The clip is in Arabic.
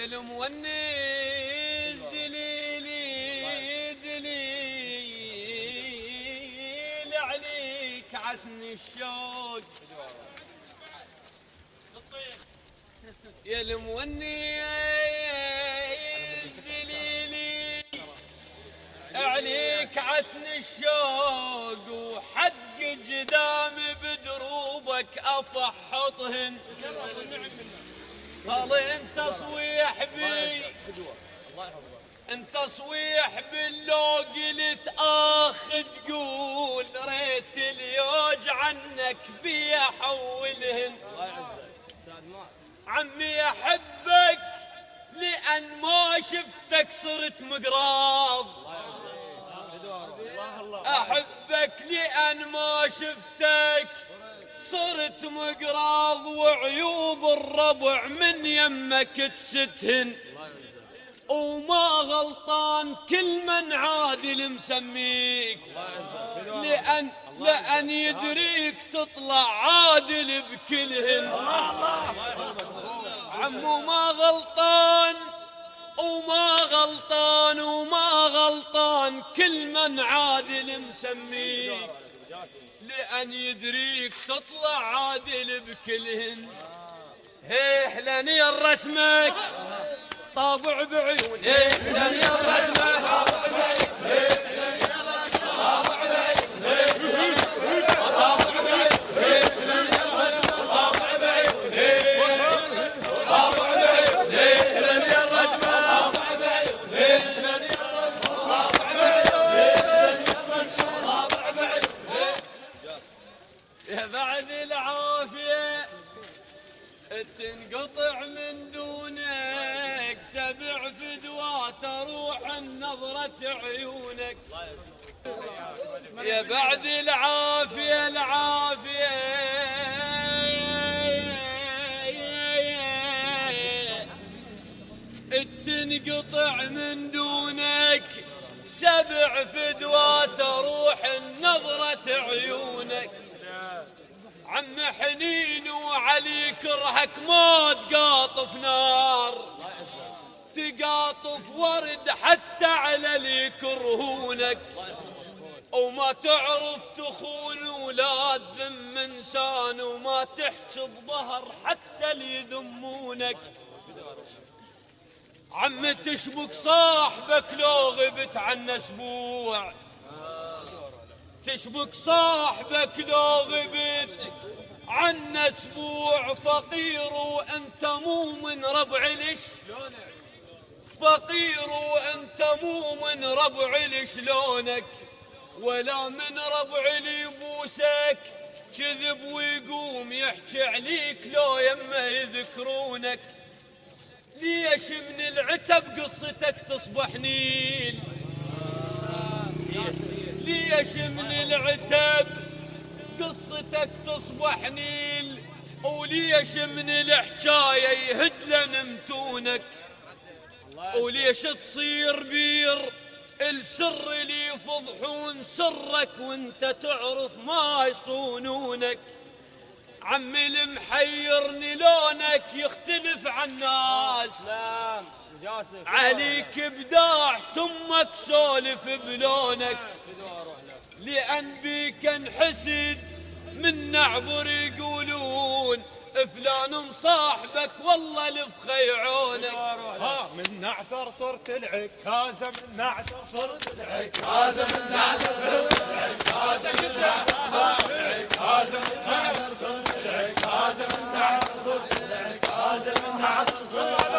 يا المونس دليلي دليل عليك عتن الشوق يا المونس دليلي عليك عتن الشوق وحق جدام بدروبك افحطهن قال انت صويح بي انت صويح باللو قلت تقول ريت اليوج عنك بي احولهن عمي احبك لان ما شفتك صرت مقراض احبك لان ما شفتك صرت مقراض وعيوب الربع من يمك تستهن وما غلطان كل من عادل مسميك لأن يدريك تطلع عادل بكلهن عمو ما غلطان وما غلطان كل من عادل مسميك لأن يدريك تطلع عادل بكلهن هيه لنير رسمك طابع بعيون هيه لنير رسمك طابع بعيون بعد العافية تنقطع من دونك سبع فدوات اروح النظرة عيونك يا بعد العافية تنقطع من دونك سبع فدوات اروح النظرة عيونك عم حنين وعلي كرهك ما تقاطف نار تقاطف ورد حتى على اللي يكرهونك وما تعرف تخون ولا تذم انسان وما تحكي بظهر حتى اللي يذمونك عم تشبك صاحبك لو غبت عنا اسبوع تشبك صاحبك لو غبت عنا اسبوع فقير وانت مو من ربع ليش فقير وانت مو من ربع لشلونك ولا من ربع اللي يبوسك كذب ويقوم يحكي عليك لو يمه يذكرونك ليش من العتب قصتك تصبح نيل ليش من العتب قصتك تصبح نيل وليش من الحكاية يهدلن متونك وليش تصير بير السر اللي يفضحون سرك وانت تعرف ما يصونونك عمي المحيرني لونك يختلف عن الناس عليك بداع تمك سولف بلونك لأن بيك انحسد من نعبر يقولون فلان مصاحبك والله لفخي عونك من نعثر صرت العكازة من نعثر صرت العكازة من نعثر صرت العكازة من نعثر العكازة من نعثر صرت العكازة من نعثر صرت العكازة من نعثر صرت